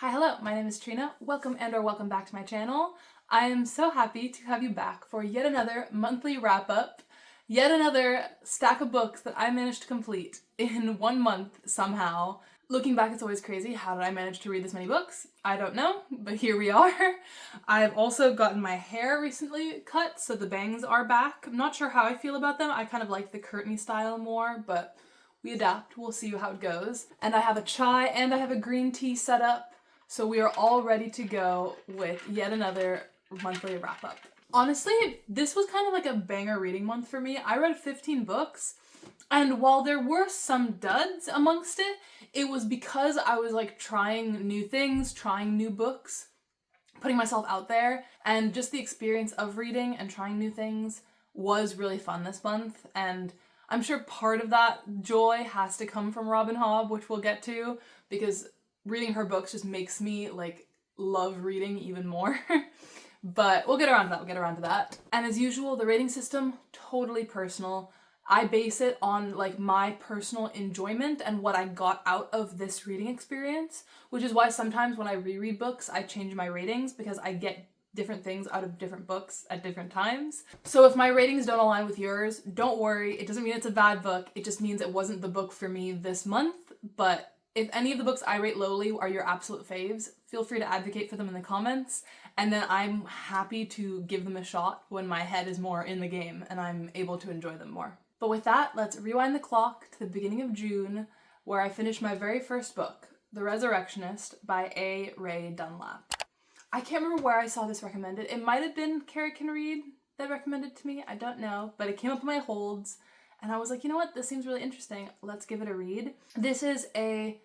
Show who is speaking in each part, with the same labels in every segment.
Speaker 1: Hi, hello, my name is Trina. Welcome or welcome back to my channel. I am so happy to have you back for yet another monthly wrap-up, yet another stack of books that I managed to complete in 1 month somehow. Looking back, it's always crazy. How did I manage to read this many books? I don't know, but here we are. I've also gotten my hair recently cut, so the bangs are back. I'm not sure how I feel about them. I kind of like the curtainy style more, but we adapt. We'll see how it goes. And I have a chai and I have a green tea set up. So we are all ready to go with yet another monthly wrap-up. Honestly, this was kind of like a banger reading month for me. I read 15 books, and while there were some duds amongst it, it was because I was like trying new things, trying new books, putting myself out there, and just the experience of reading and trying new things was really fun this month. And I'm sure part of that joy has to come from Robin Hobb, which we'll get to, because reading her books just makes me like love reading even more. But we'll get around to that, And as usual, the rating system, totally personal. I base it on like my personal enjoyment and what I got out of this reading experience, which is why sometimes when I reread books, I change my ratings because I get different things out of different books at different times. So if my ratings don't align with yours, don't worry. It doesn't mean it's a bad book. It just means it wasn't the book for me this month. But if any of the books I rate lowly are your absolute faves, feel free to advocate for them in the comments, and then I'm happy to give them a shot when my head is more in the game and I'm able to enjoy them more. But with that, let's rewind the clock to the beginning of June, where I finished my very first book, The Resurrectionist by Rae Dunlap. I can't remember where I saw this recommended. It might have been Carrie Can Read that recommended it to me, I don't know, but it came up in my holds. And I was like, you know what, this seems really interesting. Let's give it a read. This is a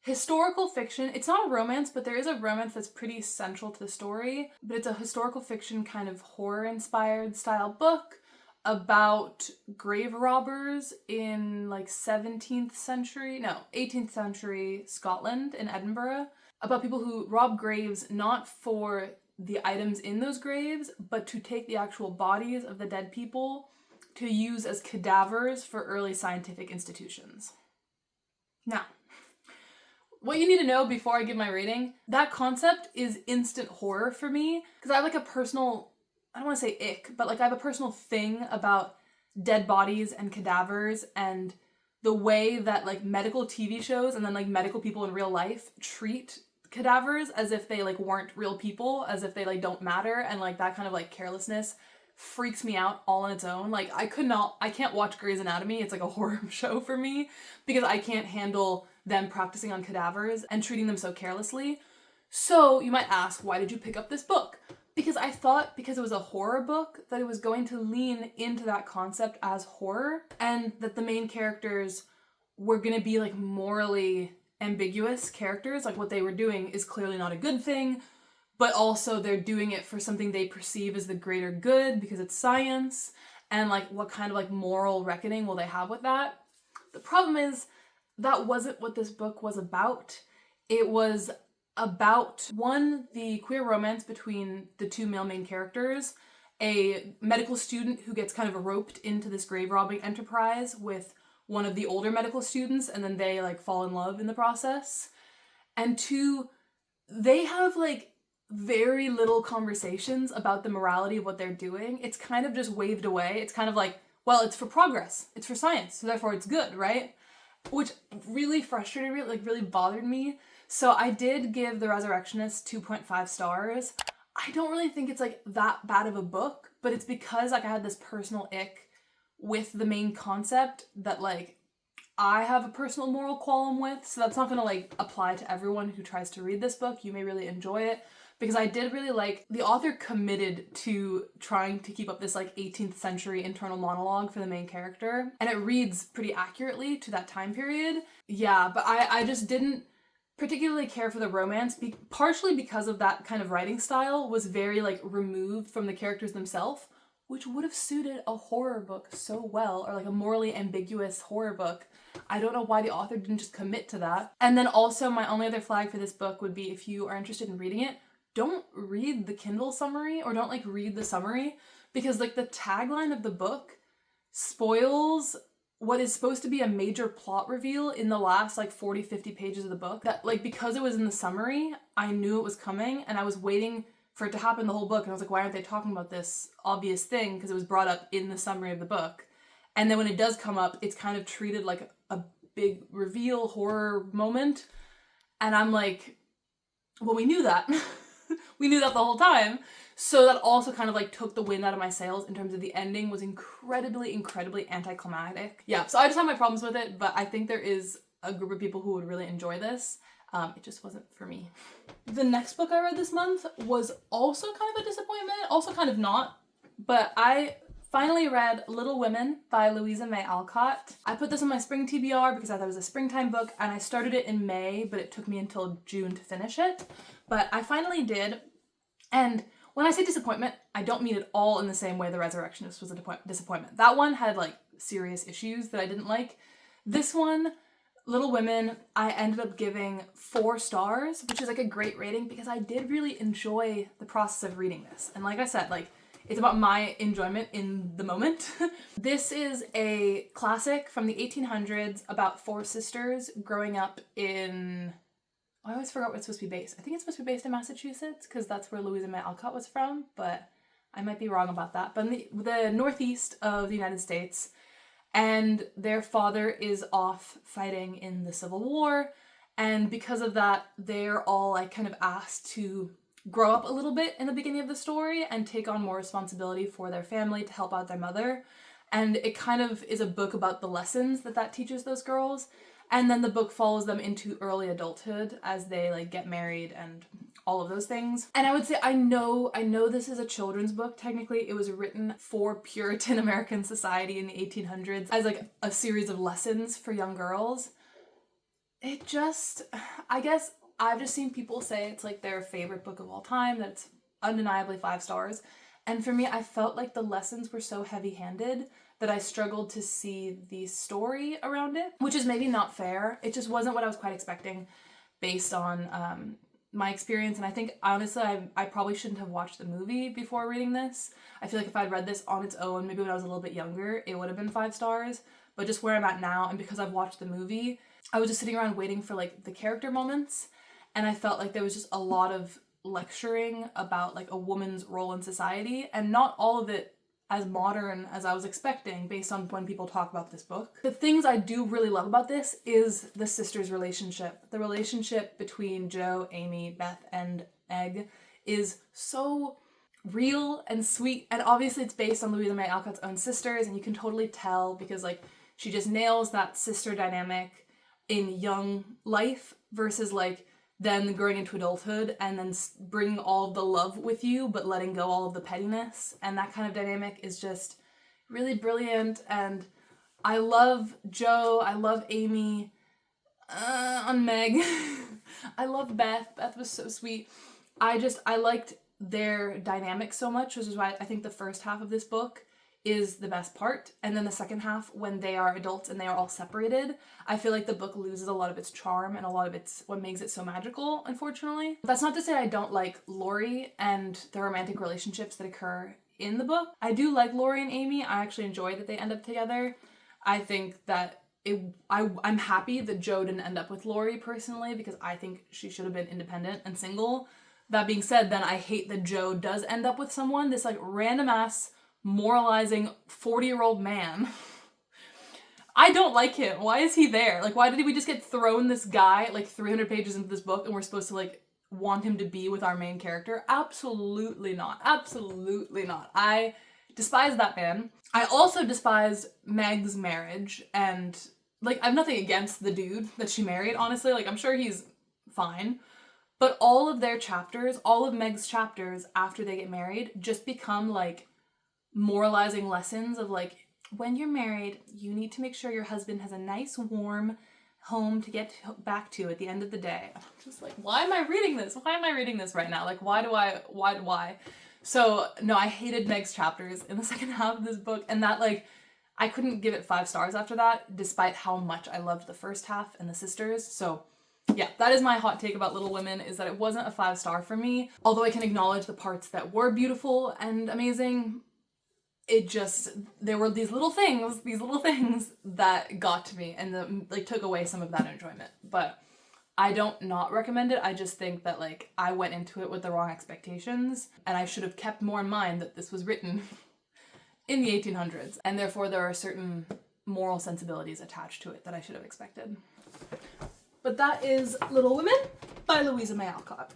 Speaker 1: historical fiction. It's not a romance, but there is a romance that's pretty central to the story. But it's a historical fiction kind of horror-inspired style book about grave robbers in like 18th century Scotland in Edinburgh. About people who rob graves not for the items in those graves, but to take the actual bodies of the dead people to use as cadavers for early scientific institutions. Now, what you need to know before I give my rating, that concept is instant horror for me, because I have like a personal, I don't want to say ick, but like I have a personal thing about dead bodies and cadavers and the way that like medical TV shows and then like medical people in real life treat cadavers as if they like weren't real people, as if they like don't matter, and like that kind of like carelessness freaks me out all on its own. Like I can't watch Grey's Anatomy. It's like a horror show for me because I can't handle them practicing on cadavers and treating them so carelessly. So you might ask, why did you pick up this book? Because I thought because it was a horror book that it was going to lean into that concept as horror, and that the main characters were going to be like morally ambiguous characters. Like what they were doing is clearly not a good thing, but also they're doing it for something they perceive as the greater good because it's science, and like what kind of like moral reckoning will they have with that? The problem is that wasn't what this book was about. It was about, one, the queer romance between the two male main characters, a medical student who gets kind of roped into this grave robbing enterprise with one of the older medical students, and then they like fall in love in the process. And two, they have like very little conversations about the morality of what they're doing. It's kind of just waved away. It's kind of like, well, it's for progress, it's for science, so therefore it's good, right? Which really frustrated me, like really bothered me. So I did give The Resurrectionist 2.5 stars. I don't really think it's like that bad of a book, but it's because like I had this personal ick with the main concept that like I have a personal moral qualm with, so that's not gonna like apply to everyone who tries to read this book. You may really enjoy it, because I did really like the author committed to trying to keep up this like 18th century internal monologue for the main character, and it reads pretty accurately to that time period. Yeah, but I just didn't particularly care for the romance, partially because of that kind of writing style was very like removed from the characters themselves, which would have suited a horror book so well, or like a morally ambiguous horror book. I don't know why the author didn't just commit to that. And then also my only other flag for this book would be, if you are interested in reading it, don't read the Kindle summary, or don't like read the summary, because like the tagline of the book spoils what is supposed to be a major plot reveal in the last like 40-50 pages of the book. That, like, because it was in the summary, I knew it was coming and I was waiting for it to happen the whole book, and I was like, why aren't they talking about this obvious thing? Because it was brought up in the summary of the book. And then when it does come up, it's kind of treated like a big reveal horror moment. And I'm like, well, we knew that. We knew that the whole time. So that also kind of like took the wind out of my sails in terms of the ending was incredibly anticlimactic. Yeah, so I just have my problems with it, but I think there is a group of people who would really enjoy this. It just wasn't for me. The next book I read this month was also kind of a disappointment, also kind of not, but I finally read Little Women by Louisa May Alcott. I put this on my spring TBR because I thought it was a springtime book, and I started it in May, but it took me until June to finish it. But I finally did, and when I say disappointment, I don't mean it all in the same way The Resurrectionist was a disappointment. That one had like serious issues that I didn't like. This one, Little Women, I ended up giving 4 stars, which is like a great rating because I did really enjoy the process of reading this. And like I said, like, it's about my enjoyment in the moment. This is a classic from the 1800s about 4 sisters growing up in... I always forgot where it's supposed to be based. I think it's supposed to be based in Massachusetts because that's where Louisa May Alcott was from, but I might be wrong about that. But in the northeast of the United States, and their father is off fighting in the Civil War, and because of that, they're all like kind of asked to grow up a little bit in the beginning of the story and take on more responsibility for their family to help out their mother. And it kind of is a book about the lessons that teaches those girls. And then the book follows them into early adulthood as they like get married and all of those things. And I would say I know this is a children's book. Technically, it was written for Puritan American society in the 1800s as like a series of lessons for young girls. It just, I guess I've just seen people say it's like their favorite book of all time, that it's undeniably 5 stars. And for me, I felt like the lessons were so heavy-handed that I struggled to see the story around it, which is maybe not fair. It just wasn't what I was quite expecting based on my experience. And I think, honestly, I probably shouldn't have watched the movie before reading this. I feel like if I'd read this on its own, maybe when I was a little bit younger, it would have been 5 stars. But just where I'm at now, and because I've watched the movie, I was just sitting around waiting for like the character moments. And I felt like there was just a lot of lecturing about like a woman's role in society, and not all of it as modern as I was expecting based on when people talk about this book. The things I do really love about this is the sisters' relationship. The relationship between Jo, Amy, Beth, and Meg is so real and sweet, and obviously it's based on Louisa May Alcott's own sisters, and you can totally tell because like she just nails that sister dynamic in young life versus like then growing into adulthood and then bringing all of the love with you but letting go all of the pettiness, and that kind of dynamic is just really brilliant. And I love Jo, I love Amy, on Meg. I love Beth. Beth was so sweet. I liked their dynamic so much, which is why I think the first half of this book is the best part, and then the second half, when they are adults and they are all separated, I feel like the book loses a lot of its charm and a lot of its what makes it so magical, unfortunately. That's not to say I don't like Laurie and the romantic relationships that occur in the book. I do like Laurie and Amy. I actually enjoy that they end up together. I think that I'm happy that Jo didn't end up with Laurie personally, because I think she should have been independent and single. That being said, then I hate that Jo does end up with someone, this like random ass moralizing 40-year-old man. I don't like him. Why is he there? Like, why did we just get thrown this guy like 300 pages into this book and we're supposed to like want him to be with our main character? Absolutely not. Absolutely not. I despise that man. I also despised Meg's marriage, and like I have nothing against the dude that she married, honestly. Like I'm sure he's fine. But all of their chapters, all of Meg's chapters after they get married just become like moralizing lessons of like, when you're married, you need to make sure your husband has a nice, warm home to get back to at the end of the day. I'm just like, why am I reading this? Why am I reading this right now? Like, why? So, no, I hated Meg's chapters in the second half of this book, and that, like, I couldn't give it 5 stars after that, despite how much I loved the first half and the sisters. So, yeah, that is my hot take about Little Women, is that it wasn't a 5 star for me. Although I can acknowledge the parts that were beautiful and amazing, there were these little things that got to me and like took away some of that enjoyment. But I don't not recommend it. I just think that like I went into it with the wrong expectations, and I should have kept more in mind that this was written in the 1800s, and therefore there are certain moral sensibilities attached to it that I should have expected. But that is Little Women by Louisa May Alcott.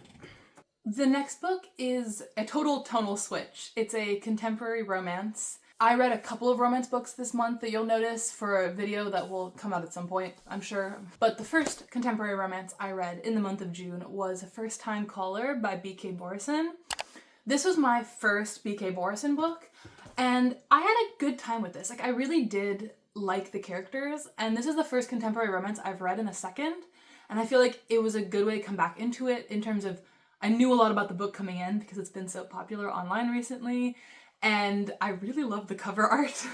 Speaker 1: The next book is a total tonal switch. It's a contemporary romance. I read a couple of romance books this month that you'll notice for a video that will come out at some point, I'm sure. But the first contemporary romance I read in the month of June was First Time Caller by B.K. Borison. This was my first B.K. Borison book, and I had a good time with this. Like, I really did like the characters, and this is the first contemporary romance I've read in a second, and I feel like it was a good way to come back into it in terms of I knew a lot about the book coming in because it's been so popular online recently, and I really love the cover art.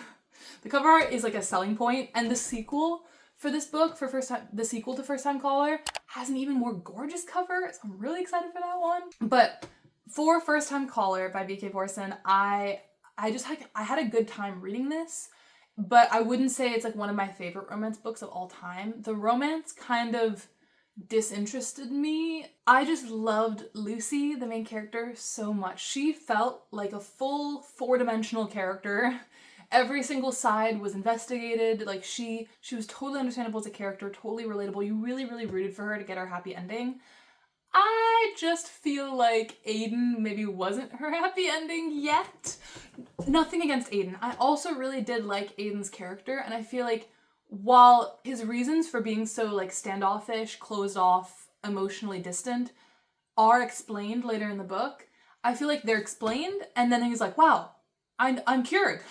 Speaker 1: The cover art is like a selling point, and the sequel for this book, the sequel to First Time Caller, has an even more gorgeous cover, so I'm really excited for that one. But for First Time Caller by B.K. Borison, I had a good time reading this, but I wouldn't say it's like one of my favorite romance books of all time. The romance kind of disinterested me. I just loved Lucy, the main character, so much. She felt like a full four-dimensional character. Every single side was investigated. Like she was totally understandable as a character, totally relatable. You really, really rooted for her to get her happy ending. I just feel like Aiden maybe wasn't her happy ending yet. Nothing against Aiden. I also really did like Aiden's character, and I feel like while his reasons for being so like standoffish, closed off, emotionally distant are explained later in the book, I feel like they're explained and then he's like, wow, I'm cured.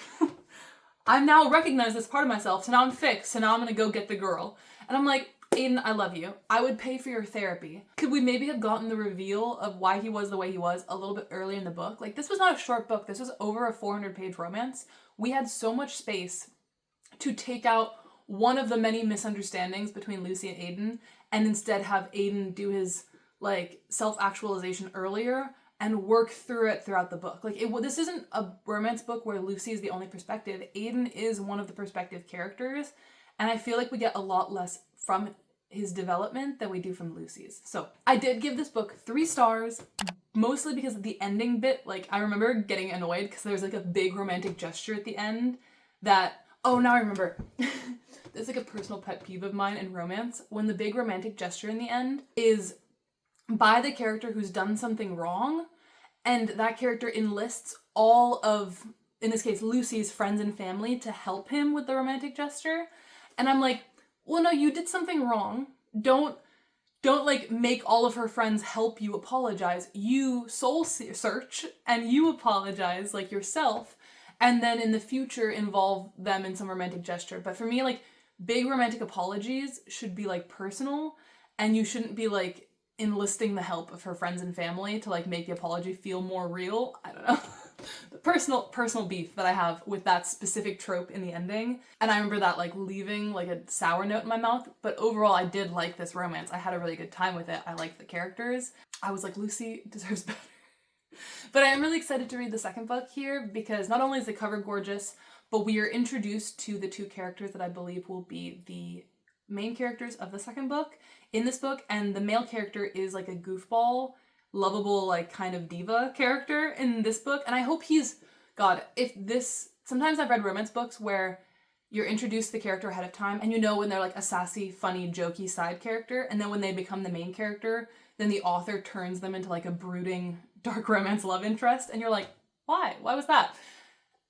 Speaker 1: I've now recognized this part of myself, so now I'm fixed, so now I'm gonna go get the girl. And I'm like, Aiden, I love you. I would pay for your therapy. Could we maybe have gotten the reveal of why he was the way he was a little bit earlier in the book? Like, this was not a short book. This was over a 400-page romance. We had so much space to take out one of the many misunderstandings between Lucy and Aiden, and instead have Aiden do his like self-actualization earlier and work through it throughout the book. Like, this isn't a romance book where Lucy is the only perspective. Aiden is one of the perspective characters, and I feel like we get a lot less from his development than we do from Lucy's. So I did give this book 3 stars, mostly because of the ending bit. Like, I remember getting annoyed because there's like a big romantic gesture at the end that, oh, now I remember. It's like a personal pet peeve of mine in romance. When the big romantic gesture in the end is by the character who's done something wrong, and that character enlists all of, in this case, Lucy's friends and family to help him with the romantic gesture. And I'm like, well, no, you did something wrong. Don't like make all of her friends help you apologize. You soul search and you apologize like yourself, and then in the future involve them in some romantic gesture. But for me, like, big romantic apologies should be like personal, and you shouldn't be like enlisting the help of her friends and family to like make the apology feel more real. I don't know. The personal beef that I have with that specific trope in the ending. And I remember that like leaving like a sour note in my mouth. But overall, I did like this romance. I had a really good time with it. I liked the characters. I was like, Lucy deserves better. But I am really excited to read the second book here, because not only is the cover gorgeous, but we are introduced to the 2 characters that I believe will be the main characters of the second book in this book. And the male character is like a goofball, lovable, like kind of diva character in this book. And I hope sometimes I've read romance books where you're introduced to the character ahead of time and you know when they're like a sassy, funny, jokey side character, and then when they become the main character, then the author turns them into like a brooding dark romance love interest, and you're like, why was that?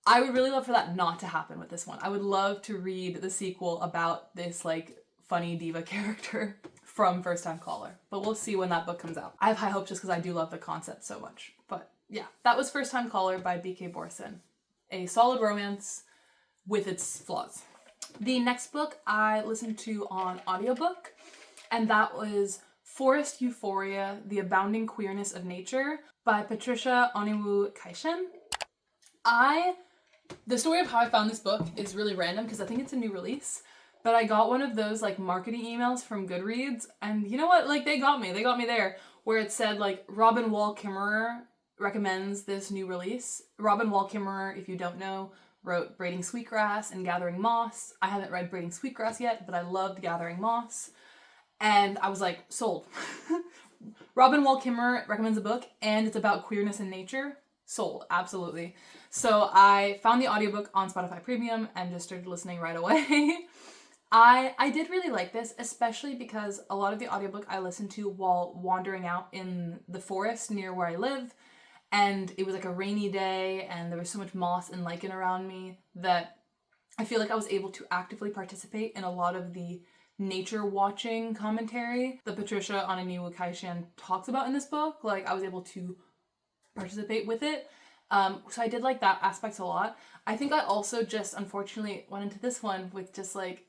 Speaker 1: I would really love for that not to happen with this one. I would love to read the sequel about this like funny diva character from First Time Caller, but we'll see when that book comes out. I have high hopes just because I do love the concept so much. But yeah, that was First Time Caller by B.K. Borison. A solid romance with its flaws. The next book I listened to on audiobook, and that was Forest Euphoria, The Abounding Queerness of Nature by Patricia Onyewu-Kaishen. The story of how I found this book is really random because I think it's a new release, but I got one of those like marketing emails from Goodreads, and you know what? Like, they got me there, where it said like Robin Wall Kimmerer recommends this new release. Robin Wall Kimmerer, if you don't know, wrote Braiding Sweetgrass and Gathering Moss. I haven't read Braiding Sweetgrass yet, but I loved Gathering Moss. And I was like, sold. Robin Wall Kimmerer recommends a book, and it's about queerness in nature. Sold, absolutely. So I found the audiobook on Spotify Premium and just started listening right away. I did really like this, especially because a lot of the audiobook I listened to while wandering out in the forest near where I live, and it was like a rainy day and there was so much moss and lichen around me that I feel like I was able to actively participate in a lot of the nature watching commentary that Patricia on a new Kaishan talks about in this book. Like, I was able to participate with it. So I did like that aspect a lot. I think I also just unfortunately went into this one with just like,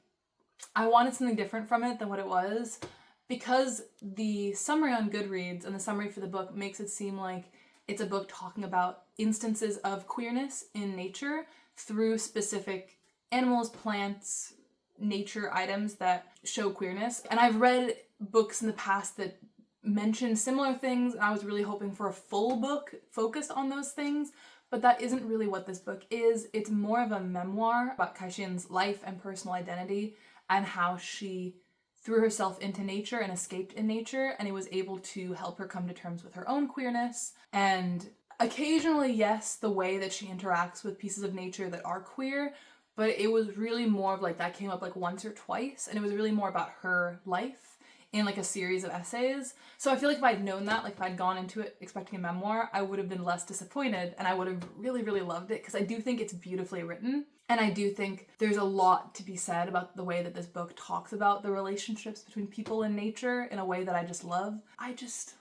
Speaker 1: I wanted something different from it than what it was, because the summary on Goodreads and the summary for the book makes it seem like it's a book talking about instances of queerness in nature through specific animals, plants, nature items that show queerness. And I've read books in the past that mention similar things, and I was really hoping for a full book focused on those things, but that isn't really what this book is. It's more of a memoir about Kaishin's life and personal identity and how she threw herself into nature and escaped in nature, and it was able to help her come to terms with her own queerness. And occasionally, yes, the way that she interacts with pieces of nature that are queer, but it was really more of like, that came up like once or twice, and it was really more about her life in like a series of essays. So I feel like if I'd known that, like if I'd gone into it expecting a memoir, I would have been less disappointed, and I would have really, really loved it, because I do think it's beautifully written. And I do think there's a lot to be said about the way that this book talks about the relationships between people and nature in a way that I just love. I just,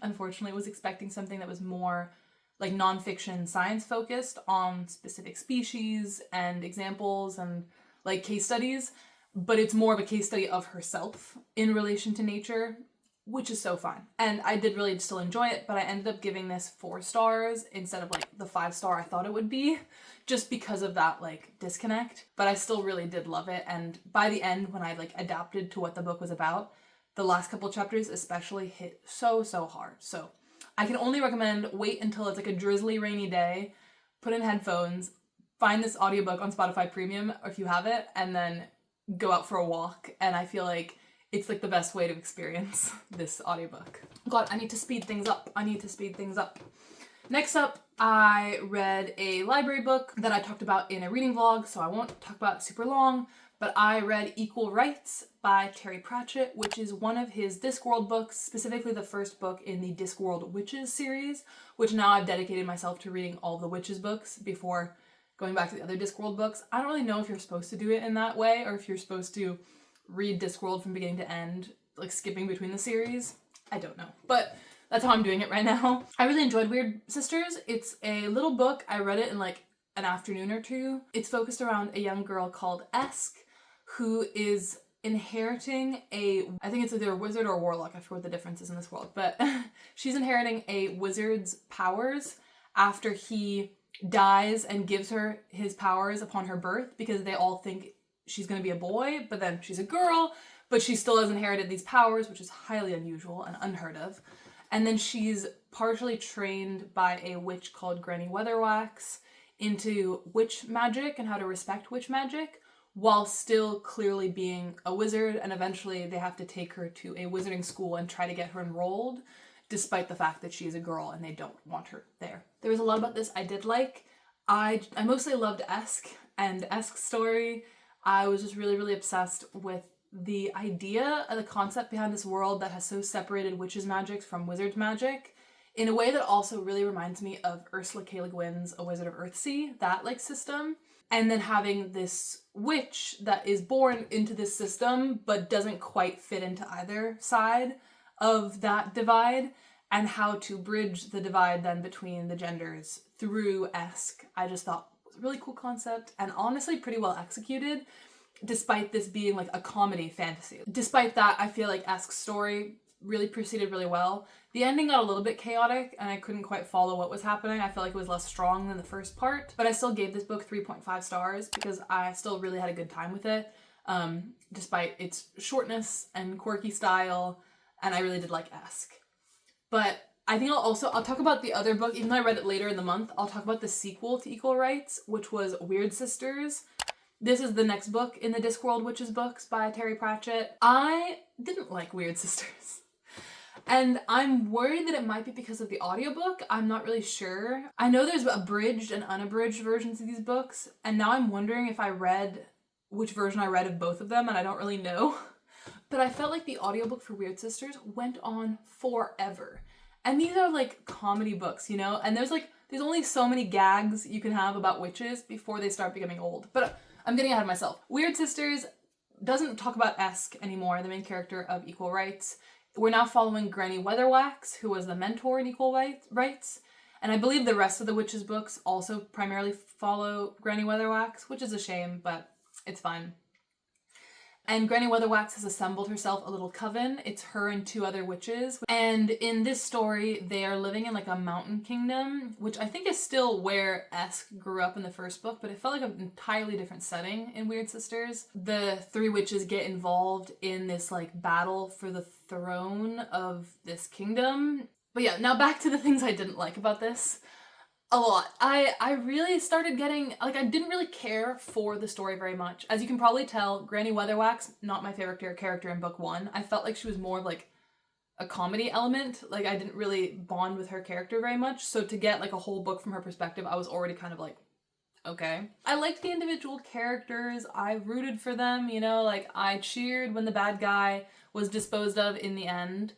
Speaker 1: unfortunately, was expecting something that was more like nonfiction science focused on specific species and examples and like case studies, but it's more of a case study of herself in relation to nature, which is so fun. And I did really still enjoy it, but I ended up giving this 4 stars instead of like the 5-star I thought it would be, just because of that like disconnect. But I still really did love it, and by the end, when I like adapted to what the book was about, the last couple chapters especially hit so hard. So I can only recommend wait until it's like a drizzly rainy day, put in headphones, find this audiobook on Spotify Premium if you have it, and then go out for a walk. And I feel like it's like the best way to experience this audiobook. God, I need to speed things up. Next up, I read a library book that I talked about in a reading vlog, so I won't talk about it super long, but I read Equal Rites by Terry Pratchett, which is one of his Discworld books, specifically the first book in the Discworld Witches series, which now I've dedicated myself to reading all the Witches books before going back to the other Discworld books. I don't really know if you're supposed to do it in that way, or if you're supposed to read Discworld from beginning to end, like skipping between the series. I don't know, but that's how I'm doing it right now. I really enjoyed Wyrd Sisters. It's a little book. I read it in like an afternoon or two. It's focused around a young girl called Esk, who is inheriting I think it's either a wizard or a warlock, I forget what the difference is in this world, but she's inheriting a wizard's powers after he dies and gives her his powers upon her birth, because they all think she's going to be a boy, but then she's a girl, but she still has inherited these powers, which is highly unusual and unheard of. And then she's partially trained by a witch called Granny Weatherwax into witch magic and how to respect witch magic, while still clearly being a wizard, and eventually they have to take her to a wizarding school and try to get her enrolled, despite the fact that she's a girl and they don't want her there. There was a lot about this I did like. I mostly loved Esk and Esk's story. I was just really, really obsessed with the idea and the concept behind this world that has so separated witches' magic from wizards' magic in a way that also really reminds me of Ursula K. Le Guin's A Wizard of Earthsea, that like system. And then having this witch that is born into this system but doesn't quite fit into either side of that divide, and how to bridge the divide then between the genders through Esk, I just thought was a really cool concept, and honestly pretty well executed, despite this being like a comedy fantasy. Despite that, I feel like Esk's story really proceeded really well. The ending got a little bit chaotic and I couldn't quite follow what was happening. I felt like it was less strong than the first part, but I still gave this book 3.5 stars because I still really had a good time with it, despite its shortness and quirky style, and I really did like Esk. But I think I'll talk about the other book, even though I read it later in the month. I'll talk about the sequel to Equal Rites, which was Wyrd Sisters. This is the next book in the Discworld Witches books by Terry Pratchett. I didn't like Wyrd Sisters. And I'm worried that it might be because of the audiobook. I'm not really sure. I know there's abridged and unabridged versions of these books, and now I'm wondering if I read which version I read of both of them, and I don't really know. But I felt like the audiobook for Wyrd Sisters went on forever. And these are like comedy books, you know? And there's only so many gags you can have about witches before they start becoming old. But I'm getting ahead of myself. Wyrd Sisters doesn't talk about Esk anymore, the main character of Equal Rites. We're now following Granny Weatherwax, who was the mentor in Equal Rites. And I believe the rest of the witches books also primarily follow Granny Weatherwax, which is a shame, but it's fine. And Granny Weatherwax has assembled herself a little coven. It's her and 2 other witches. And in this story, they are living in like a mountain kingdom, which I think is still where Esk grew up in the first book, but it felt like an entirely different setting in Wyrd Sisters. The 3 witches get involved in this like battle for the throne of this kingdom. But yeah, now back to the things I didn't like about this. A lot. I really started getting, like, I didn't really care for the story very much. As you can probably tell, Granny Weatherwax, not my favorite character in book 1. I felt like she was more of, like, a comedy element. Like, I didn't really bond with her character very much. So to get, like, a whole book from her perspective, I was already kind of like, okay. I liked the individual characters. I rooted for them, you know? Like, I cheered when the bad guy was disposed of in the end.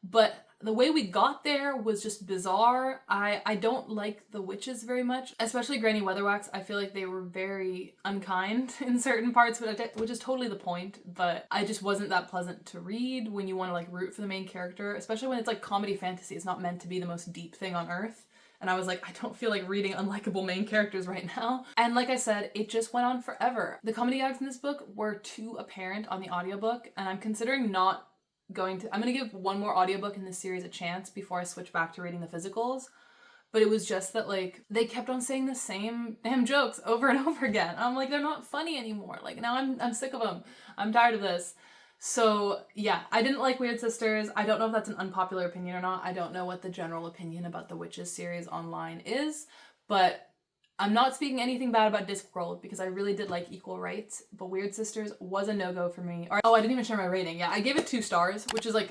Speaker 1: But the way we got there was just bizarre. I don't like the witches very much, especially Granny Weatherwax. I feel like they were very unkind in certain parts, which is totally the point, but I just wasn't that pleasant to read when you want to like root for the main character, especially when it's like comedy fantasy. It's not meant to be the most deep thing on earth. And I was like, I don't feel like reading unlikable main characters right now. And like I said, it just went on forever. The comedy gags in this book were too apparent on the audiobook, and I'm considering I'm going to give one more audiobook in this series a chance before I switch back to reading the physicals. But it was just that, like, they kept on saying the same damn jokes over and over again. I'm like, they're not funny anymore. Like, now I'm sick of them. I'm tired of this. So, yeah, I didn't like Wyrd Sisters. I don't know if that's an unpopular opinion or not. I don't know what the general opinion about the Witches series online is. But I'm not speaking anything bad about Discworld because I really did like Equal Rites, but Wyrd Sisters was a no-go for me. I didn't even share my rating. Yeah, I gave it 2 stars, which is like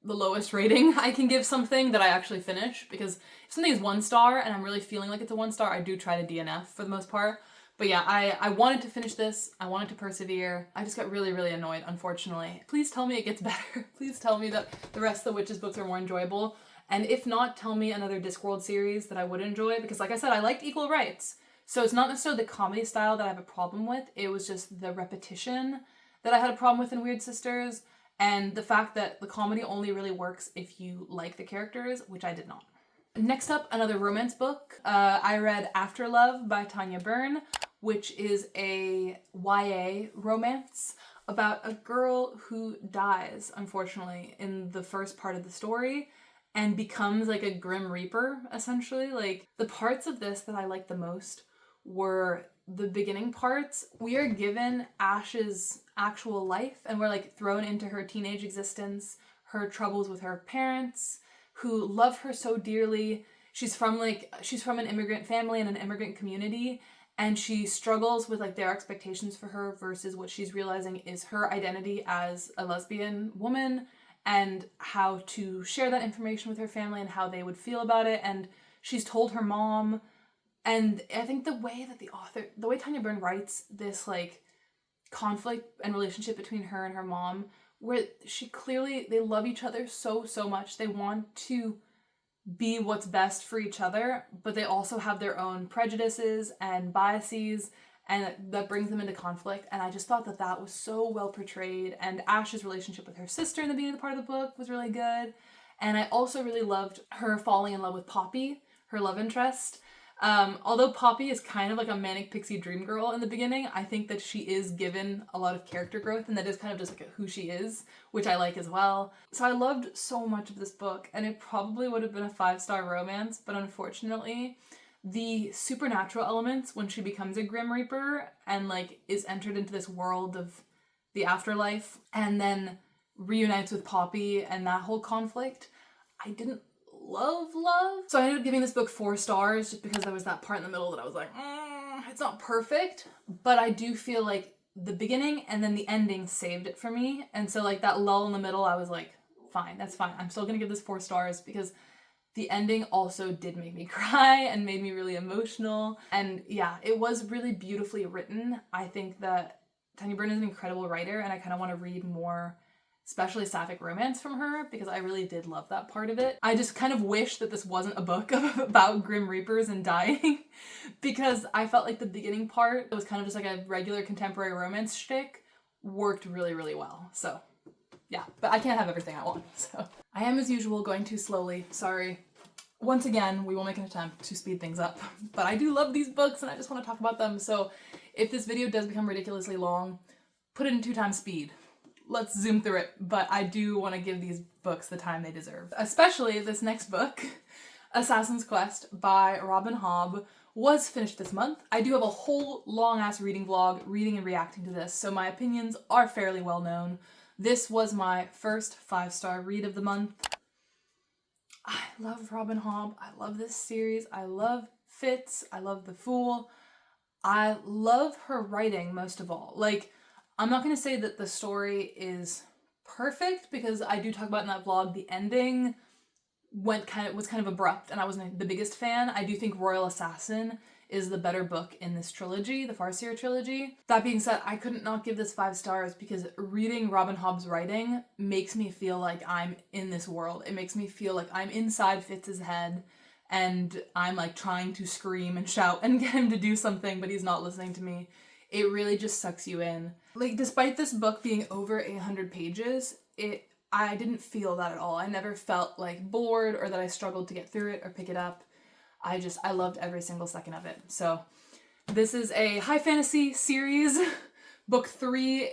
Speaker 1: the lowest rating I can give something that I actually finish, because if something is 1 star and I'm really feeling like it's a 1 star, I do try to DNF for the most part. But yeah, I wanted to finish this. I wanted to persevere. I just got really, really annoyed, unfortunately. Please tell me it gets better. Please tell me that the rest of the Witches books are more enjoyable. And if not, tell me another Discworld series that I would enjoy, because like I said, I liked Equal Rites. So it's not necessarily the comedy style that I have a problem with, it was just the repetition that I had a problem with in Wyrd Sisters, and the fact that the comedy only really works if you like the characters, which I did not. Next up, another romance book. I read Afterlove by Tanya Byrne, which is a YA romance about a girl who dies, unfortunately, in the first part of the story, and becomes like a Grim Reaper, essentially. Like, the parts of this that I liked the most were the beginning parts. We are given Ash's actual life, and we're like thrown into her teenage existence, her troubles with her parents, who love her so dearly. She's from an immigrant family and an immigrant community, and she struggles with like their expectations for her versus what she's realizing is her identity as a lesbian woman, and how to share that information with her family and how they would feel about it. And she's told her mom, and I think the way Tanya Byrne writes this like conflict and relationship between her and her mom, where they love each other so much. They want to be what's best for each other, but they also have their own prejudices and biases, and that brings them into conflict. And I just thought that was so well portrayed. And Ash's relationship with her sister in the beginning of the part of the book was really good. And I also really loved her falling in love with Poppy, her love interest. Although Poppy is kind of like a manic pixie dream girl in the beginning, I think that she is given a lot of character growth, and that is kind of just like who she is, which I like as well. So I loved so much of this book, and it probably would have been a 5-star romance, but unfortunately, the supernatural elements when she becomes a Grim Reaper and like is entered into this world of the afterlife and then reunites with Poppy and that whole conflict, I didn't love. So I ended up giving this book 4 stars just because there was that part in the middle that I was like, it's not perfect, but I do feel like the beginning and then the ending saved it for me. And so like that lull in the middle, I was like, fine, that's fine. I'm still gonna give this 4 stars because the ending also did make me cry and made me really emotional. And yeah, it was really beautifully written. I think that Tanya Byrne is an incredible writer, and I kind of want to read more, especially sapphic romance from her, because I really did love that part of it. I just kind of wish that this wasn't a book about Grim Reapers and dying, because I felt like the beginning part, it was kind of just like a regular contemporary romance shtick, worked really, really well. So yeah, but I can't have everything I want, so. I am, as usual, going too slowly. Sorry. Once again, we will make an attempt to speed things up, but I do love these books and I just want to talk about them, so if this video does become ridiculously long, put it in 2 times speed. Let's zoom through it, but I do want to give these books the time they deserve. Especially this next book, Assassin's Quest by Robin Hobb, was finished this month. I do have a whole long-ass reading vlog reading and reacting to this, so my opinions are fairly well known. This was my first 5-star read of the month. I love Robin Hobb. I love this series. I love Fitz. I love The Fool. I love her writing most of all. Like, I'm not going to say that the story is perfect because I do talk about in that vlog the ending was kind of abrupt and I wasn't the biggest fan. I do think Royal Assassin is the better book in this trilogy, the Farseer trilogy. That being said, I couldn't not give this 5 stars because reading Robin Hobb's writing makes me feel like I'm in this world. It makes me feel like I'm inside Fitz's head and I'm like trying to scream and shout and get him to do something, but he's not listening to me. It really just sucks you in. Like, despite this book being over 800 pages, I didn't feel that at all. I never felt like bored or that I struggled to get through it or pick it up. I loved every single second of it. So this is a high fantasy series, book 3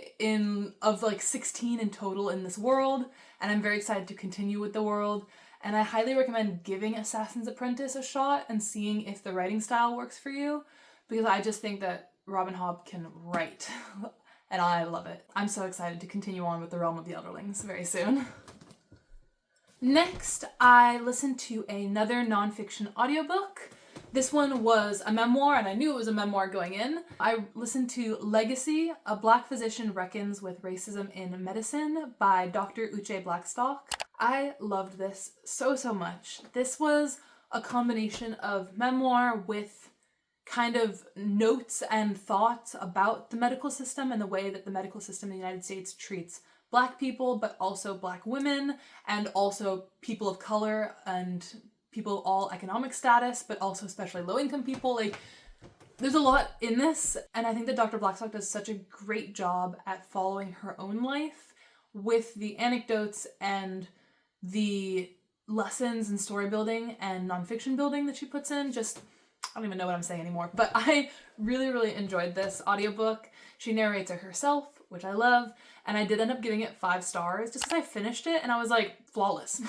Speaker 1: of like 16 in total in this world, and I'm very excited to continue with the world. And I highly recommend giving Assassin's Apprentice a shot and seeing if the writing style works for you, because I just think that Robin Hobb can write, and I love it. I'm so excited to continue on with The Realm of the Elderlings very soon. Next, I listened to another nonfiction audiobook. This one was a memoir, and I knew it was a memoir going in. I listened to Legacy, A Black Physician Reckons with Racism in Medicine by Dr. Uché Blackstock. I loved this so much. This was a combination of memoir with kind of notes and thoughts about the medical system and the way that the medical system in the United States treats Black people, but also Black women, and also people of color and people of all economic status, but also especially low-income people. Like, there's a lot in this, and I think that Dr. Blackstock does such a great job at following her own life with the anecdotes and the lessons and story building and nonfiction building that she puts in. Just, I don't even know what I'm saying anymore, but I really enjoyed this audiobook. She narrates it herself, which I love, and I did end up giving it 5 stars just because I finished it and I was like, flawless.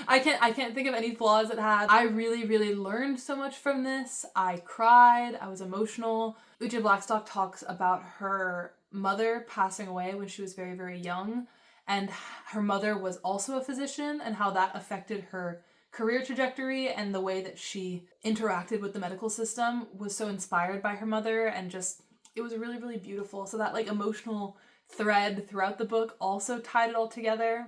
Speaker 1: I can't think of any flaws it had. I really learned so much from this. I cried, I was emotional. Uché Blackstock talks about her mother passing away when she was very young, and her mother was also a physician and how that affected her career trajectory, and the way that she interacted with the medical system was so inspired by her mother, and just, it was really beautiful. So that like emotional thread throughout the book also tied it all together.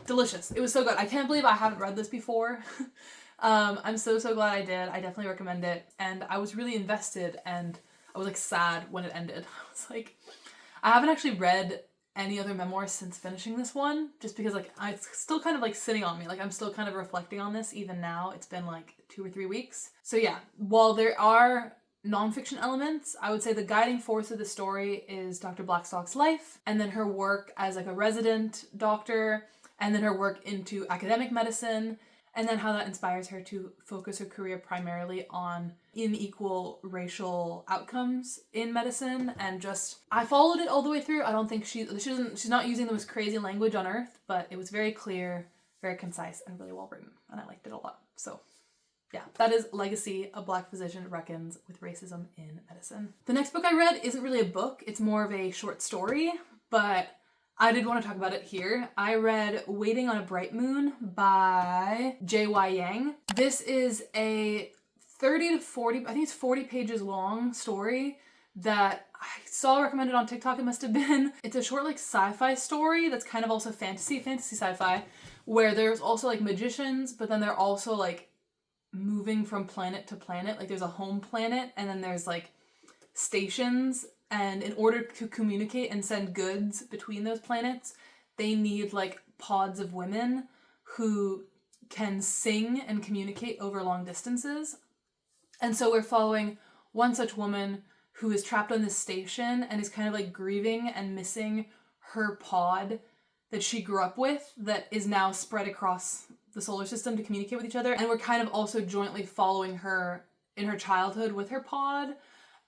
Speaker 1: Delicious. It was so good. I can't believe I haven't read this before. I'm so glad I did. I definitely recommend it. And I was really invested, and I was like sad when it ended. I was like, I haven't actually read any other memoirs since finishing this one, just because like it's still kind of like sitting on me. Like, I'm still kind of reflecting on this even now. It's been like 2 or 3 weeks. So yeah, while there are nonfiction elements, I would say the guiding force of the story is Dr. Blackstock's life, and then her work as like a resident doctor, and then her work into academic medicine, and then how that inspires her to focus her career primarily on unequal racial outcomes in medicine. And just, I followed it all the way through. I don't think she's not using the most crazy language on earth, but it was very clear, very concise, and really well written, and I liked it a lot. So yeah, that is Legacy, A Black Physician Reckons with Racism in Medicine. The next book I read isn't really a book, it's more of a short story, but I did want to talk about it here. I read Waiting on a Bright Moon by J.Y. Yang. This is a 30 to 40, I think it's 40 pages long story that I saw recommended on TikTok, it must have been. It's a short like sci-fi story that's kind of also fantasy sci-fi, where there's also like magicians, but then they're also like moving from planet to planet. Like there's a home planet and then there's like stations, and in order to communicate and send goods between those planets, they need like pods of women who can sing and communicate over long distances. And so we're following one such woman who is trapped on this station and is kind of like grieving and missing her pod that she grew up with that is now spread across the solar system to communicate with each other. And we're kind of also jointly following her in her childhood with her pod,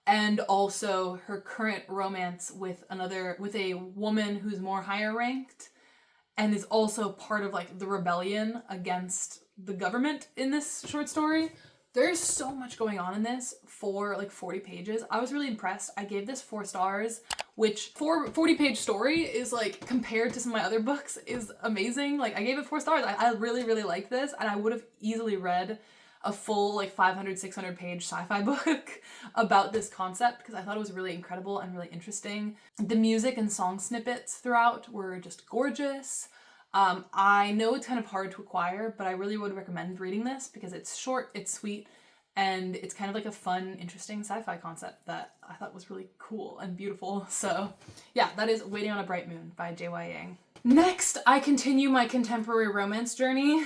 Speaker 1: and also her current romance with a woman who's more higher ranked and is also part of like the rebellion against the government in this short story. There's so much going on in this for like 40 pages. I was really impressed. I gave this 4 stars, which for a 40-page story is like, compared to some of my other books, is amazing. Like I gave it 4 stars. I really, really like this, and I would have easily read a full like 500, 600 page sci-fi book about this concept because I thought it was really incredible and really interesting. The music and song snippets throughout were just gorgeous. I know it's kind of hard to acquire, but I really would recommend reading this because it's short, it's sweet, and it's kind of like a fun, interesting sci-fi concept that I thought was really cool and beautiful. So yeah, that is Waiting on a Bright Moon by J.Y. Yang. Next, I continue my contemporary romance journey.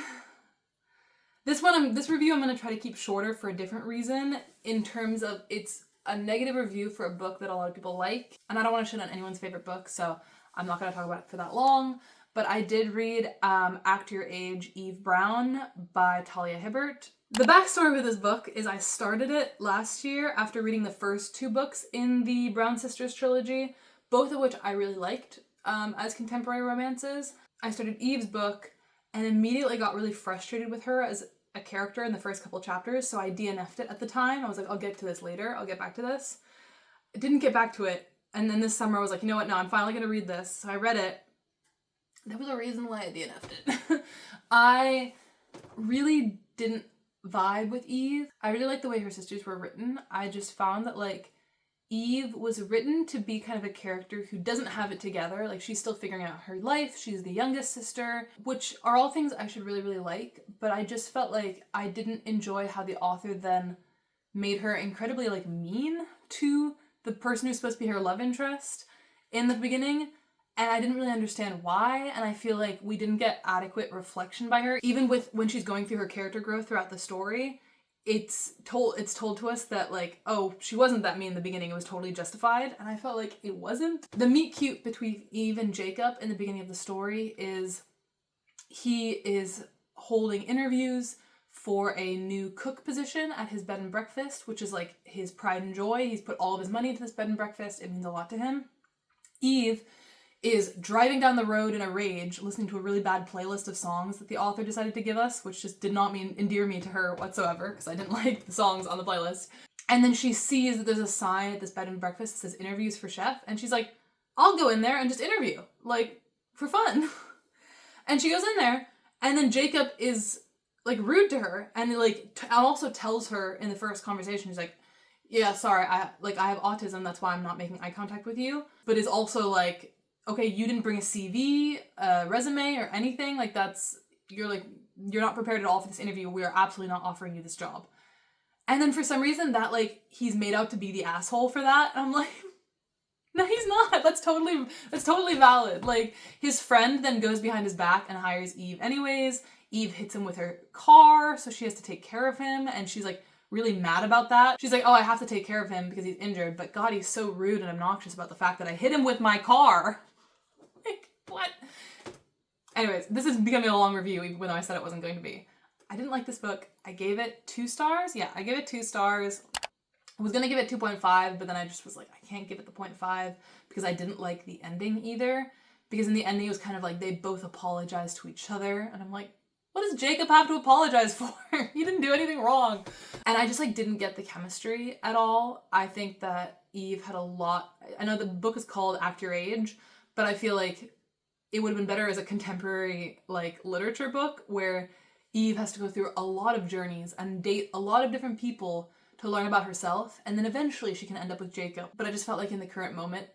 Speaker 1: This review I'm going to try to keep shorter for a different reason, in terms of it's a negative review for a book that a lot of people like, and I don't want to shit on anyone's favorite book, so I'm not going to talk about it for that long. But I did read Act Your Age, Eve Brown by Talia Hibbert. The backstory with this book is I started it last year after reading the first 2 books in the Brown Sisters trilogy, both of which I really liked as contemporary romances. I started Eve's book and immediately got really frustrated with her as a character in the first couple chapters, so I DNF'd it at the time. I was like, I'll get to this later, I'll get back to this. I didn't get back to it, and then this summer I was like, you know what, no, I'm finally gonna read this. So I read it. There was a reason why I DNF'd it. I really didn't vibe with Eve. I really liked the way her sisters were written. I just found that like Eve was written to be kind of a character who doesn't have it together. Like she's still figuring out her life. She's the youngest sister, which are all things I should really, really like. But I just felt like I didn't enjoy how the author then made her incredibly like mean to the person who's supposed to be her love interest in the beginning. And I didn't really understand why, and I feel like we didn't get adequate reflection by her. Even with when she's going through her character growth throughout the story, it's told to us that like, oh, she wasn't that mean in the beginning, it was totally justified, and I felt like it wasn't. The meet cute between Eve and Jacob in the beginning of the story is he is holding interviews for a new cook position at his bed and breakfast, which is like his pride and joy. He's put all of his money into this bed and breakfast. It means a lot to him. Eve is driving down the road in a rage, listening to a really bad playlist of songs that the author decided to give us, which just did not endear me to her whatsoever, because I didn't like the songs on the playlist. And then she sees that there's a sign at this bed and breakfast that says interviews for chef, and she's like, I'll go in there and just interview, like, for fun. And she goes in there, and then Jacob is, like, rude to her, and, like, also tells her in the first conversation, he's like, yeah, sorry, I have autism, that's why I'm not making eye contact with you, but is also, like, okay, you didn't bring a CV, a resume, or anything, like, you're not prepared at all for this interview, we are absolutely not offering you this job. And then for some reason that, like, he's made out to be the asshole for that, and I'm like, no, he's not, that's totally valid. Like, his friend then goes behind his back and hires Eve anyways. Eve hits him with her car, so she has to take care of him, and she's, like, really mad about that. She's like, oh, I have to take care of him because he's injured, but God, he's so rude and obnoxious about the fact that I hit him with my car. Like, what? Anyways, this is becoming a long review, even though I said it wasn't going to be. I didn't like this book. I gave it 2 stars. Yeah, I gave it 2 stars. I was going to give it 2.5, but then I just was like, I can't give it the 0.5 because I didn't like the ending either. Because in the ending, it was kind of like they both apologized to each other. And I'm like, what does Jacob have to apologize for? He didn't do anything wrong. And I just like didn't get the chemistry at all. I think that Eve had a lot. I know the book is called Act Your Age, but I feel like it would have been better as a contemporary, like, literature book where Eve has to go through a lot of journeys and date a lot of different people to learn about herself, and then eventually she can end up with Jacob. But I just felt like in the current moment,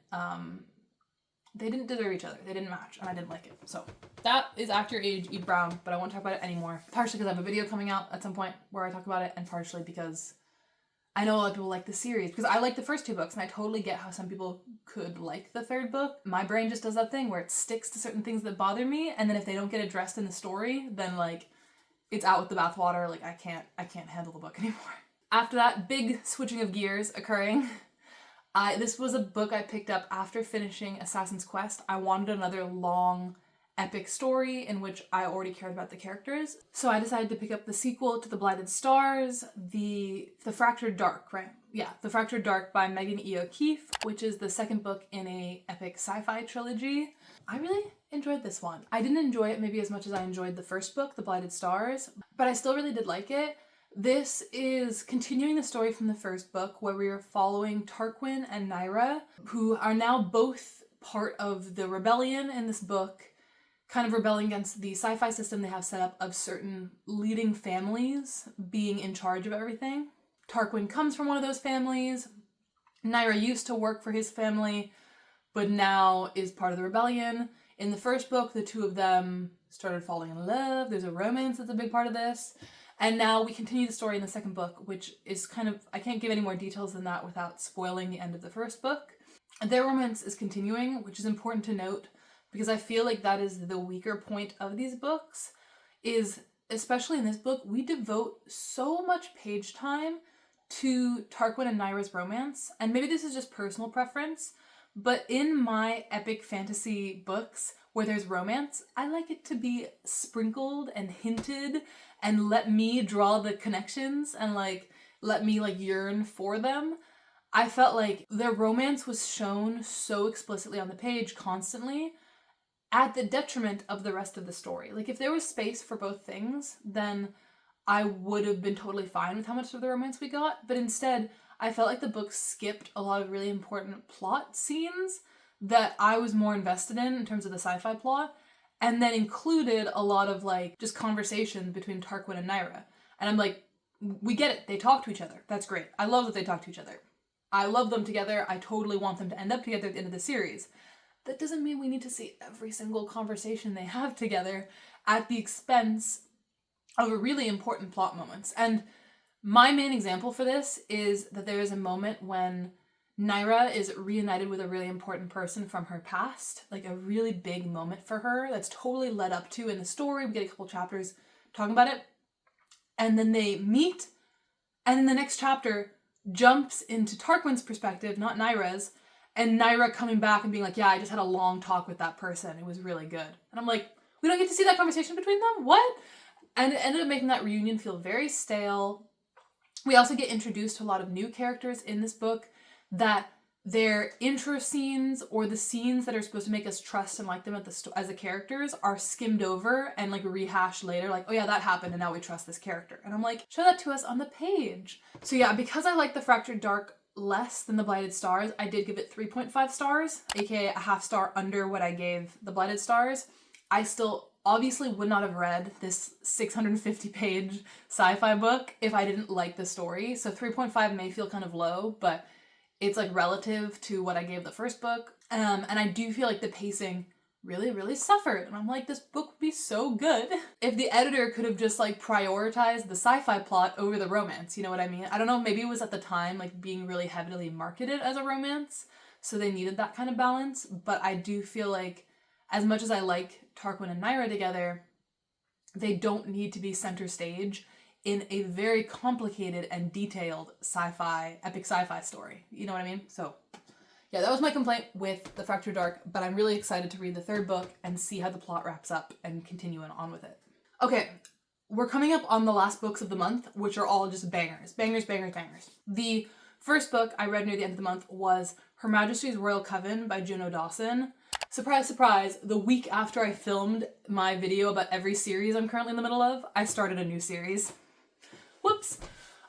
Speaker 1: they didn't deserve each other. They didn't match, and I didn't like it. So that is Act Your Age, Eve Brown, but I won't talk about it anymore. Partially because I have a video coming out at some point where I talk about it, and partially because I know a lot of people like the series, because I like the first 2 books, and I totally get how some people could like the 3rd book. My brain just does that thing where it sticks to certain things that bother me, and then if they don't get addressed in the story, then, like, it's out with the bathwater. Like, I can't handle the book anymore. After that, big switching of gears occurring. This was a book I picked up after finishing Assassin's Quest. I wanted another long, epic story in which I already cared about the characters. So I decided to pick up the sequel to The Blighted Stars, the Fractured Dark, right? Yeah, The Fractured Dark by Megan E. O'Keefe, which is the 2nd book in a epic sci-fi trilogy. I really enjoyed this one. I didn't enjoy it maybe as much as I enjoyed the first book, The Blighted Stars, but I still really did like it. This is continuing the story from the first book where we are following Tarquin and Nyra, who are now both part of the rebellion in this book, kind of rebelling against the sci-fi system they have set up of certain leading families being in charge of everything. Tarquin comes from one of those families. Nyra used to work for his family, but now is part of the rebellion. In the first book, the 2 of them started falling in love. There's a romance that's a big part of this. And now we continue the story in the 2nd book, which is kind of, I can't give any more details than that without spoiling the end of the first book. Their romance is continuing, which is important to note, because I feel like that is the weaker point of these books, is, especially in this book, we devote so much page time to Tarquin and Nyra's romance, and maybe this is just personal preference, but in my epic fantasy books where there's romance, I like it to be sprinkled and hinted and let me draw the connections and, like, let me, like, yearn for them. I felt like their romance was shown so explicitly on the page constantly at the detriment of the rest of the story. Like, if there was space for both things, then I would have been totally fine with how much of the romance we got, but instead, I felt like the book skipped a lot of really important plot scenes that I was more invested in terms of the sci-fi plot, and then included a lot of, like, just conversations between Tarquin and Nyra. And I'm like, we get it. They talk to each other. That's great. I love that they talk to each other. I love them together. I totally want them to end up together at the end of the series. That doesn't mean we need to see every single conversation they have together at the expense of really important plot moments. And my main example for this is that there is a moment when Nyra is reunited with a really important person from her past, like a really big moment for her that's totally led up to in the story. We get a couple chapters talking about it. And then they meet, and then the next chapter jumps into Tarquin's perspective, not Nyra's, and Nyra coming back and being like, yeah, I just had a long talk with that person. It was really good. And I'm like, we don't get to see that conversation between them? What? And it ended up making that reunion feel very stale. We also get introduced to a lot of new characters in this book that their intro scenes or the scenes that are supposed to make us trust and like them as the characters are skimmed over and, like, rehashed later. Like, oh yeah, that happened and now we trust this character. And I'm like, show that to us on the page. So yeah, because I like The Fractured Dark less than The Blighted Stars, I did give it 3.5 stars, aka a half star under what I gave The Blighted Stars. I still obviously would not have read this 650 page sci-fi book if I didn't like the story. So 3.5 may feel kind of low, but it's, like, relative to what I gave the first book. And I do feel like the pacing really, really suffered. And I'm like, this book would be so good if the editor could have just, like, prioritized the sci-fi plot over the romance. You know what I mean? I don't know, maybe it was at the time, like, being really heavily marketed as a romance, so they needed that kind of balance. But I do feel like, as much as I like Tarquin and Nyra together, they don't need to be center stage in a very complicated and detailed epic sci-fi story. You know what I mean? So yeah, that was my complaint with The Fractured Dark, but I'm really excited to read the 3rd book and see how the plot wraps up and continue on with it. Okay, we're coming up on the last books of the month, which are all just bangers. Bangers, bangers, bangers. The first book I read near the end of the month was Her Majesty's Royal Coven by Juno Dawson. Surprise, surprise, the week after I filmed my video about every series I'm currently in the middle of, I started a new series. Whoops.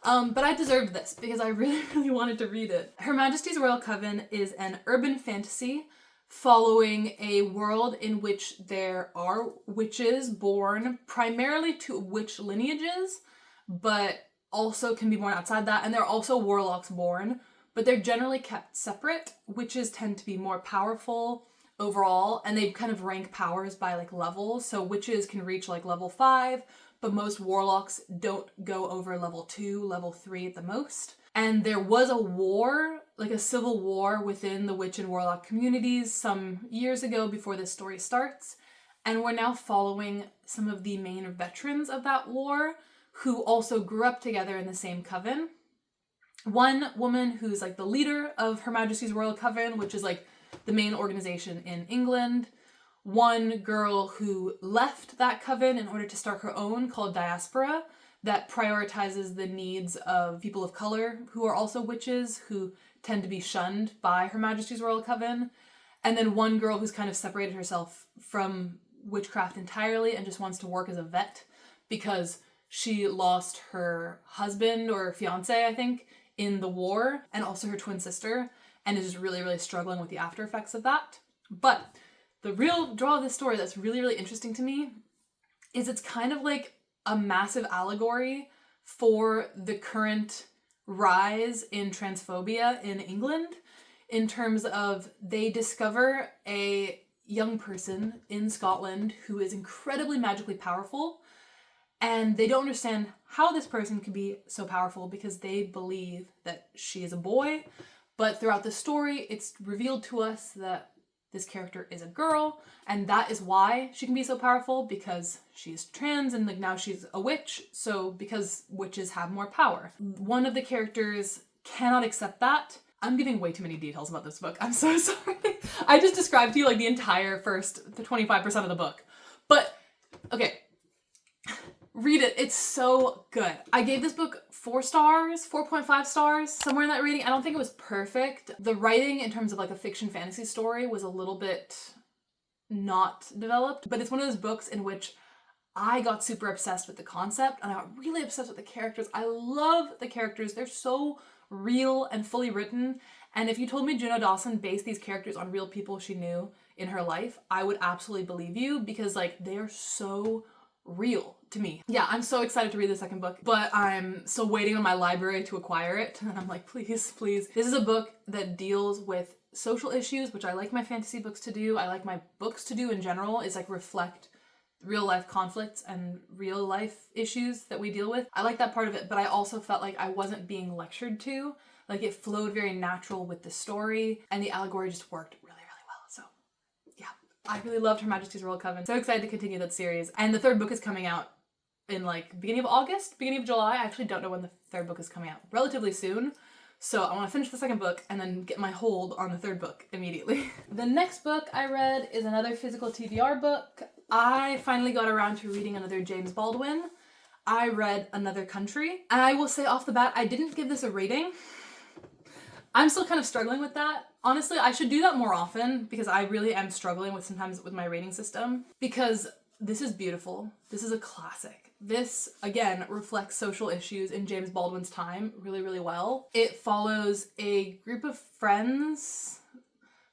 Speaker 1: But I deserved this because I really, really wanted to read it. Her Majesty's Royal Coven is an urban fantasy following a world in which there are witches born primarily to witch lineages, but also can be born outside that, and there are also warlocks born, but they're generally kept separate. Witches tend to be more powerful overall, and they kind of rank powers by like levels, so witches can reach like level 5, but most warlocks don't go over level 2, level 3 at the most. And there was a war, like a civil war within the witch and warlock communities some years ago before this story starts. And we're now following some of the main veterans of that war who also grew up together in the same coven. One woman who's like the leader of Her Majesty's Royal Coven, which is like the main organization in England. One girl who left that coven in order to start her own called Diaspora, that prioritizes the needs of people of color who are also witches, who tend to be shunned by Her Majesty's Royal Coven. And then one girl who's kind of separated herself from witchcraft entirely and just wants to work as a vet because she lost her husband or fiance, I think, in the war, and also her twin sister, and is just really, really struggling with the after effects of that. But the real draw of this story that's really, really interesting to me is it's kind of like a massive allegory for the current rise in transphobia in England, in terms of they discover a young person in Scotland who is incredibly magically powerful, and they don't understand how this person could be so powerful because they believe that she is a boy. But throughout the story, it's revealed to us that this character is a girl, and that is why she can be so powerful, because she's trans and like now she's a witch, so because witches have more power. One of the characters cannot accept that. I'm giving way too many details about this book. I'm so sorry. I just described to you like the entire first 25% of the book. But, okay. Read it. It's so good. I gave this book 4 stars, 4.5 stars, somewhere in that rating. I don't think it was perfect. The writing in terms of like a fiction fantasy story was a little bit not developed, but it's one of those books in which I got super obsessed with the concept and I got really obsessed with the characters. I love the characters. They're so real and fully written. And if you told me Juno Dawson based these characters on real people she knew in her life, I would absolutely believe you, because like they are so real to me. Yeah, I'm so excited to read the second book, but I'm still waiting on my library to acquire it. And I'm like, please, please. This is a book that deals with social issues, which I like my fantasy books to do. I like my books to do in general, is like reflect real life conflicts and real life issues that we deal with. I like that part of it, but I also felt like I wasn't being lectured to. Like it flowed very natural with the story, and the allegory just worked really, really well. So yeah, I really loved Her Majesty's Royal Coven. So excited to continue that series. And the third book is coming out in like beginning of August, beginning of July. I actually don't know when the third book is coming out. Relatively soon. So I want to finish the second book and then get my hold on the third book immediately. The next book I read is another physical TBR book. I finally got around to reading another James Baldwin. I read Another Country. And I will say off the bat, I didn't give this a rating. I'm still kind of struggling with that. Honestly, I should do that more often because I really am struggling with sometimes with my rating system, because this is beautiful. This is a classic. This, again, reflects social issues in James Baldwin's time really, really well. It follows a group of friends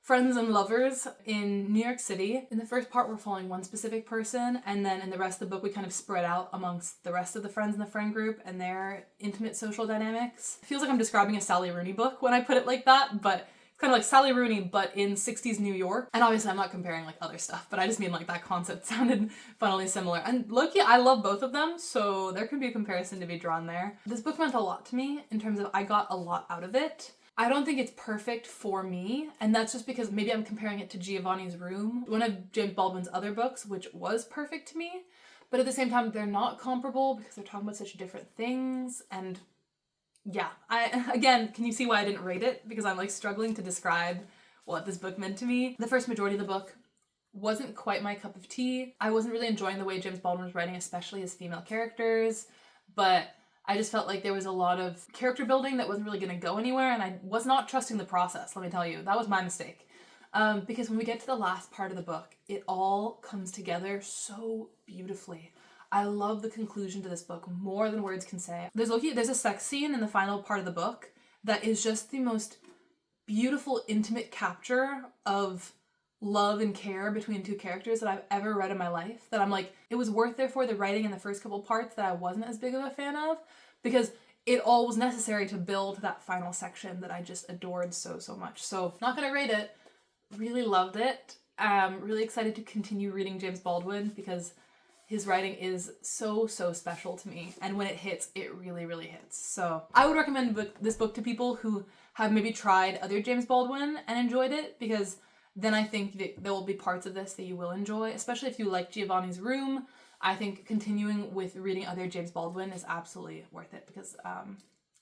Speaker 1: and lovers in New York City. In the first part, we're following one specific person, and then in the rest of the book, we kind of spread out amongst the rest of the friends in the friend group and their intimate social dynamics. It feels like I'm describing a Sally Rooney book when I put it like that, but it's kind of like Sally Rooney, but in 60s New York. And obviously I'm not comparing like other stuff, but I just mean like that concept sounded funnily similar. And look, I love both of them, so there can be a comparison to be drawn there. This book meant a lot to me in terms of I got a lot out of it. I don't think it's perfect for me, and that's just because maybe I'm comparing it to Giovanni's Room, one of James Baldwin's other books, which was perfect to me, but at the same time, they're not comparable because they're talking about such different things, and yeah, again, can you see why I didn't rate it? Because I'm like struggling to describe what this book meant to me. The first majority of the book wasn't quite my cup of tea. I wasn't really enjoying the way James Baldwin was writing, especially his female characters, but I just felt like there was a lot of character building that wasn't really going to go anywhere, and I was not trusting the process, let me tell you. That was my mistake. Because when we get to the last part of the book, it all comes together so beautifully. I love the conclusion to this book more than words can say. There's a sex scene in the final part of the book that is just the most beautiful, intimate capture of love and care between two characters that I've ever read in my life, that I'm like, it was worth it for the writing in the first couple parts that I wasn't as big of a fan of, because it all was necessary to build that final section that I just adored so much. So not gonna rate it, really loved it. Really excited to continue reading James Baldwin because his writing is so special to me, and when it hits, it really hits. So I would recommend this book to people who have maybe tried other James Baldwin and enjoyed it, because then I think that there will be parts of this that you will enjoy, especially if you like Giovanni's Room. I think continuing with reading other James Baldwin is absolutely worth it, because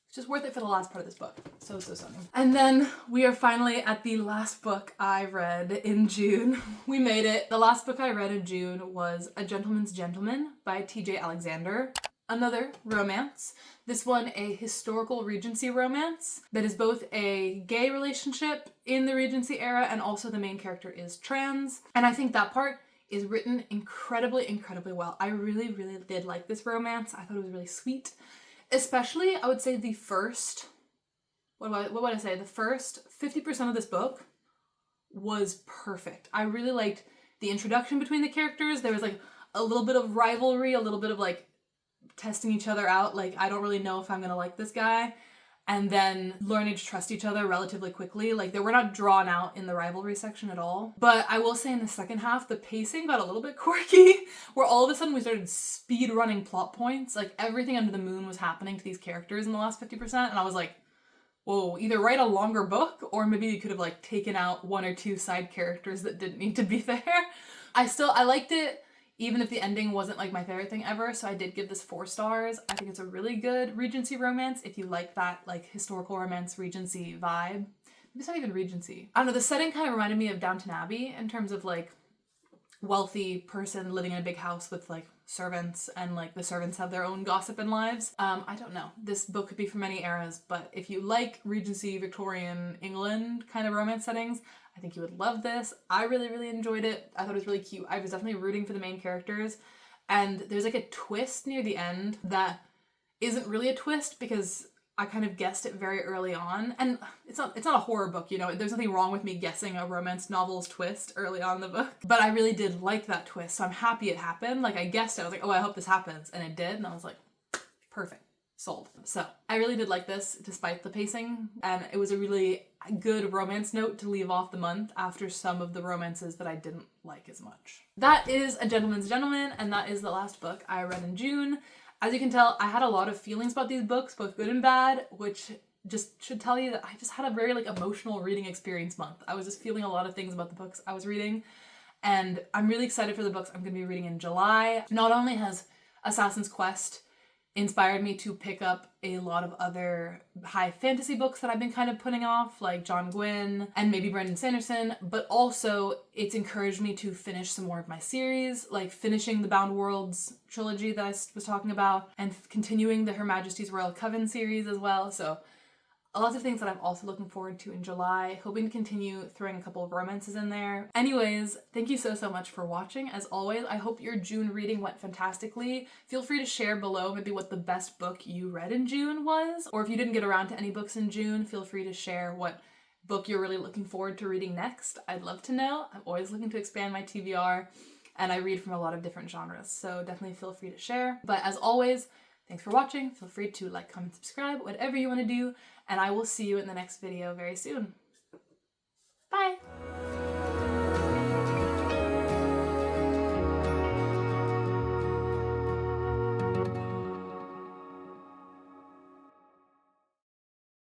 Speaker 1: it's just worth it for the last part of this book. So stunning. And then we are finally at the last book I read in June. We made it. The last book I read in June was A Gentleman's Gentleman by T.J. Alexander. Another romance. This one a historical Regency romance that is both a gay relationship in the Regency era, and also the main character is trans. And I think that part is written incredibly well. I really did like this romance. I thought it was really sweet. Especially, I would say the first, what would I say? The first 50% of this book was perfect. I really liked the introduction between the characters. There was like a little bit of rivalry, a little bit of like testing each other out. Like, I don't really know if I'm gonna like this guy. And then learning to trust each other relatively quickly. Like, they were not drawn out in the rivalry section at all. But I will say in the second half, the pacing got a little bit quirky, where all of a sudden we started speed running plot points. Like, everything under the moon was happening to these characters in the last 50%. And I was like, whoa, either write a longer book, or maybe you could have like taken out one or two side characters that didn't need to be there. I liked it, even if the ending wasn't like my favorite thing ever, so I did give this 4 stars. I think it's a really good Regency romance if you like that like historical romance Regency vibe. Maybe it's not even Regency. I don't know, the setting kind of reminded me of Downton Abbey in terms of like wealthy person living in a big house with like servants, and like the servants have their own gossip and lives. I don't know. This book could be from many eras, but if you like Regency Victorian England kind of romance settings, I think you would love this. I really enjoyed it. I thought it was really cute. I was definitely rooting for the main characters. And there's like a twist near the end that isn't really a twist, because I kind of guessed it very early on. And it's not a horror book, you know. There's nothing wrong with me guessing a romance novel's twist early on in the book. But I really did like that twist, so I'm happy it happened. Like, I guessed it. I was like, oh, I hope this happens. And it did. And I was like, perfect. Sold. So I really did like this despite the pacing, and it was a really good romance note to leave off the month after some of the romances that I didn't like as much. That is A Gentleman's Gentleman, and that is the last book I read in June. As you can tell, I had a lot of feelings about these books, both good and bad, which just should tell you that I just had a very like emotional reading experience month. I was just feeling a lot of things about the books I was reading, and I'm really excited for the books I'm going to be reading in July. Not only has Assassin's Quest inspired me to pick up a lot of other high fantasy books that I've been kind of putting off, like John Gwynne and maybe Brandon Sanderson, but also it's encouraged me to finish some more of my series, like finishing the Bound Worlds trilogy that I was talking about, and continuing the Her Majesty's Royal Coven series as well. So lots of things that I'm also looking forward to in July, hoping to continue throwing a couple of romances in there. Anyways, thank you so much for watching. As always, I hope your June reading went fantastically. Feel free to share below maybe what the best book you read in June was, or if you didn't get around to any books in June, feel free to share what book you're really looking forward to reading next. I'd love to know. I'm always looking to expand my TBR, and I read from a lot of different genres, so definitely feel free to share. But as always, thanks for watching. Feel free to like, comment, subscribe, whatever you want to do, and I will see you in the next video very soon. Bye!